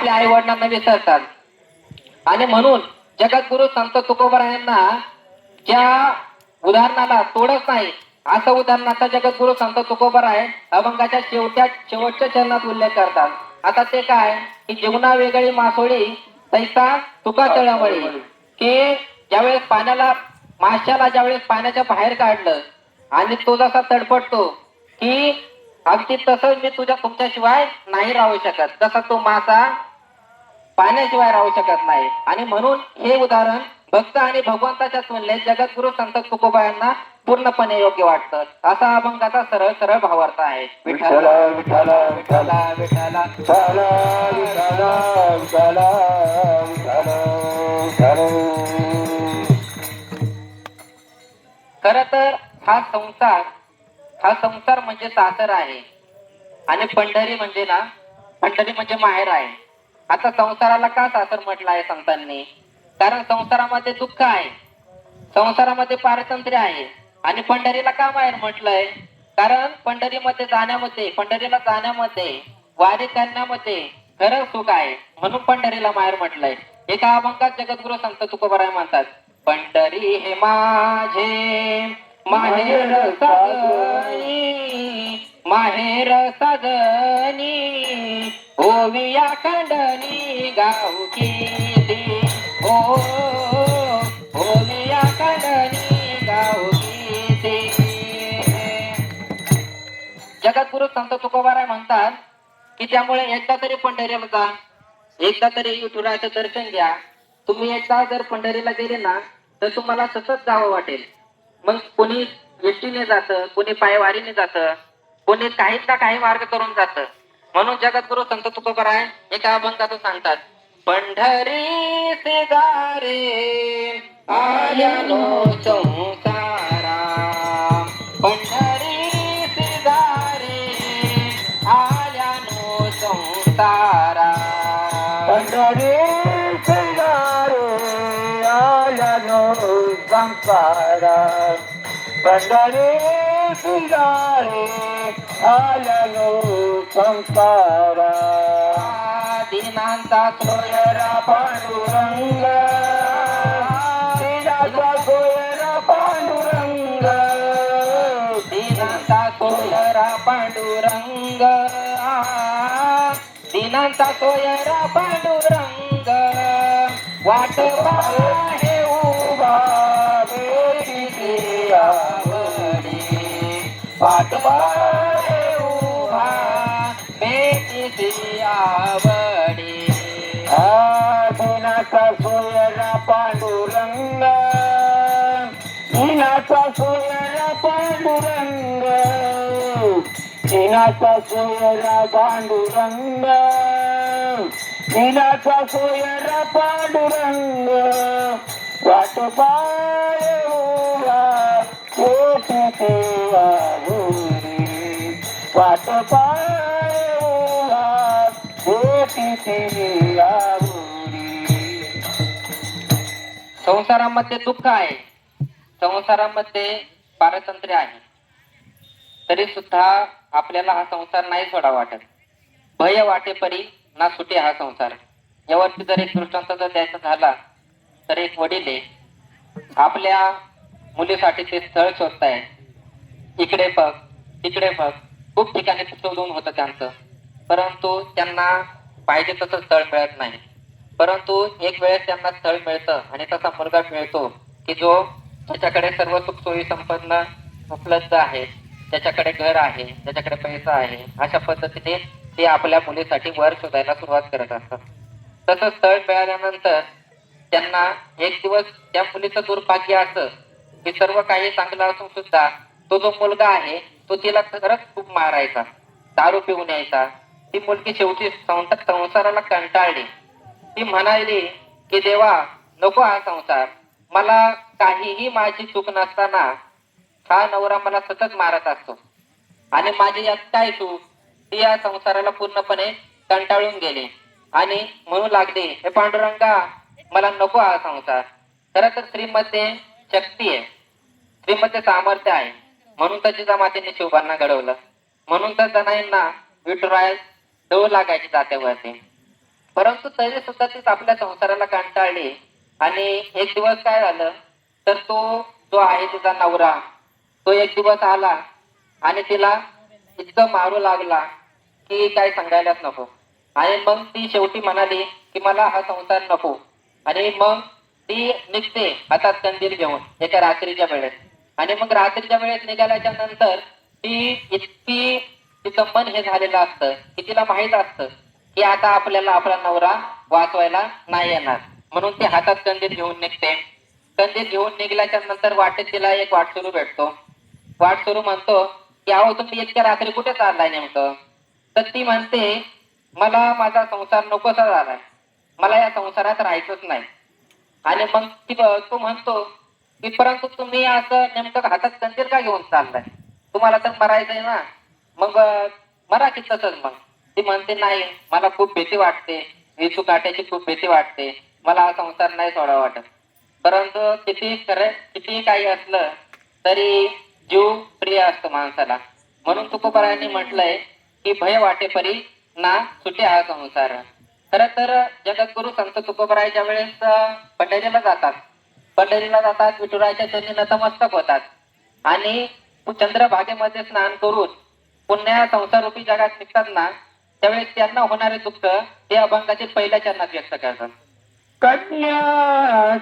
आपल्या आई वडिलांना विसरतात. आणि म्हणून जगद्गुरु संत तुकोबरा यांना ज्या उदाहरणाला तोडच नाही असं उदाहरण आता जगद्गुरु संत तुकोबरा आहे अभंगाच्या शेवटच्या चरणात उल्लेख करतात. आता ते काय की जीवना वेगळी मासोळी तैसा तुका तळमळी, की ज्यावेळेस पाण्याला माशाला ज्यावेळेस पाण्याच्या बाहेर काढलं आणि तो जसा तडफडतो की अगदी तसंच मी तुमच्याशिवाय नाही राहू शकत, तसा तो मासा पाण्याशिवाय राहू शकत नाही. आणि म्हणून हे उदाहरण भक्त आणि भगवंताच्या तुलनेत जगद्गुरु संत तुकोबा यांना पूर्णपणे योग्य वाटतं. असा अभंगाचा सरळ सरळ भावार्थ आहे. विठ्ठल विठ्ठल विठ्ठल विठ्ठला विठ्ठल विठ्ठल विठ्ठल विठ्ठल. खर तर हा संसार म्हणजे सासर आहे आणि पंढरी म्हणजे माहेर आहे. आता संसाराला का सासर म्हटलं आहे संतांनी? कारण संसारामध्ये दुःख आहे, संसारामध्ये पारतंत्र्य आहे. आणि पंढरीला का माहेर म्हटलंय? कारण पंढरीला जाण्यामध्ये वारी करण्यामध्ये खरं सुख आहे, म्हणून पंढरीला माहेर म्हटलंय. एका अभंगात जगद्गुरु संत तुकोबराय म्हणतात, पंढरी हे माझे माहेर सजनी ओविया खंडनी गावकी ओविया खंडनी गावकी. जगद्गुरु संत तुकोबाराय म्हणतात की त्यामुळे एकदा तरी पंढरीला जा, एकदा तरी विठुरायाचं दर्शन घ्या. तुम्ही एकदा जर पंढरीला गेले ना तर तुम्हाला सतत जावं वाटेल. मग कोणी एसटीने जातं, कोणी पायवारीने जातं, कोणी काही ना काही मार्ग करून जातं. म्हणून जगद्गुरु संत तुकोबराय एका अभंगात सांगतात, पंढरी से गारे आल्यानो संसारा, पंढरी से गारे आल्यानो संसारा, पंढरी सिंगारे आल्यानो संसारा, पंढरी सिंगारे आल्यानो संसारा. दीनांचा सोयरा पांडुरंग, दीनाचा सोयरा पांडुरंग, दीनांचा सोयरा पांडुरंग, दीनांचा सोयरा पांडुरंग, वाट पाहे उभा बेटी आवडी, वाट पाहे उभा बेटी आवडी. दीनाचा सोयरा पांडुरंग, दीनाचा सोयरा पांडुरंग, दीनाचा सोयरा पांडुरंग, दीनाचा सोयरा पांडुरंग, वाट पाय उभा बेटी आवडी, वाट पाय उभा बेटी आवडी. संसारामध्ये दुःख आहे, संसारामध्ये पारतंत्र्य आहे, तरी सुद्धा आपल्याला हा संसार नाही सोडा वाटत. भय वाटे परी ना सुटे हा संसार. यावरती जर एक दृष्टांत जर द्यायचा झाला तर एक वडील आहे, आपल्या मुलीसाठी ते स्थळ शोधताय. इकडे बघ तिकडे बघ, खूप ठिकाणी शोधून होतं त्यांचं, परंतु त्यांना पाहिजे तसं स्थळ मिळत नाही. परंतु एक वेळेस त्यांना स्थळ मिळतं आणि तसा मुलगा मिळतो की जो त्याच्याकडे सर्व सुख सोयी संपन्न उपलब्ध आहे, त्याच्याकडे घर आहे, त्याच्याकडे पैसा आहे. अशा पद्धतीने ते आपल्या मुलीसाठी वर शोधायला सुरुवात करत असतात. तसं स्थळ मिळाल्यानंतर त्यांना एक दिवस त्या मुलीचं दुर्भाग्य असं की सर्व काही चांगलं असून सुद्धा तो जो मुलगा आहे तो तिला खरंच खूप मारायचा, दारू पिऊन यायचा. ती मुलगी शेवटी संसाराला कंटाळली. ती म्हणाली की देवा नको हा संसार, मला काहीही माझी चूक नसताना हा नवरा मला सतत मारत असतो आणि माझी यात काय चूक. ती या संसाराला पूर्णपणे कंटाळून गेली आणि म्हणू लागली, हे पांडुरंगा मला नको हा संसार. खरं तर स्त्रीमध्ये शक्ती आहे, स्त्रीमध्ये सामर्थ्य आहे, म्हणून तर जिजामातेने शिवबांना घडवलं. म्हणून तर जणांना विठुराय दळू लागायची जात्यावरती. परंतु तरी सुद्धा तीच आपल्या संसाराला कंटाळली आणि एक दिवस काय झालं तर तो जो आहे तिचा नवरा तो एक दिवस आला आणि तिला इतकं मारू लागला की काय सांगायलाच नको. आणि मग ती शेवटी म्हणाली की मला हा संसार नको. आणि मग ती निघते हातात कंदील घेऊन एका रात्रीच्या वेळेस. आणि मग रात्रीच्या वेळेस निघाल्याच्या नंतर ती इतकी तिचं मन हे झालेलं असतं की तिला माहित असतं की आता आपल्याला आपला नवरा वाचवायला नाही येणार. म्हणून ती हातात कंदील घेऊन निघते. कंदील घेऊन निघाल्याच्या नंतर वाटेत तिला एक वाटसरू भेटतो. वाटसरू म्हणतो की अहो तुम्ही इतक्या रात्री कुठे चाललाय नेमकं. तर ती म्हणते मला माझा संसार नकोसा झालाय, मला या संसारात राहायचंच नाही. आणि मग तो म्हणतो की परंतु तुम्ही असं नेमकं हातात कंदील का घेऊन चाललाय, तुम्हाला तर मरायचंय ना, मग मरा की तसंच. मग ती म्हणते नाही मला खूप भीती वाटते, विचू काट्याची खूप भीती वाटते, मला हा संसार नाही सोडा वाटत. परंतु किती खरं किती काही असलं तरी जीव प्रिय असतो माणसाला. म्हणून तुकोबारायांनी म्हटलंय की भय वाटे परी ना सुटे हा संसार. खर तर जगद्गुरु संत तुकोबरायच्या वेळेस पंढरीला जातात विठुरायाच्या चरणी नतमस्तक होतात आणि चंद्रभागेमध्ये स्नान करून पुण्या संसार रूपी जगात निघतात ना, त्यावेळेस त्यांना होणारे दुःख ते अभंगाचे पहिल्या चरणात व्यक्त करतात. कन्या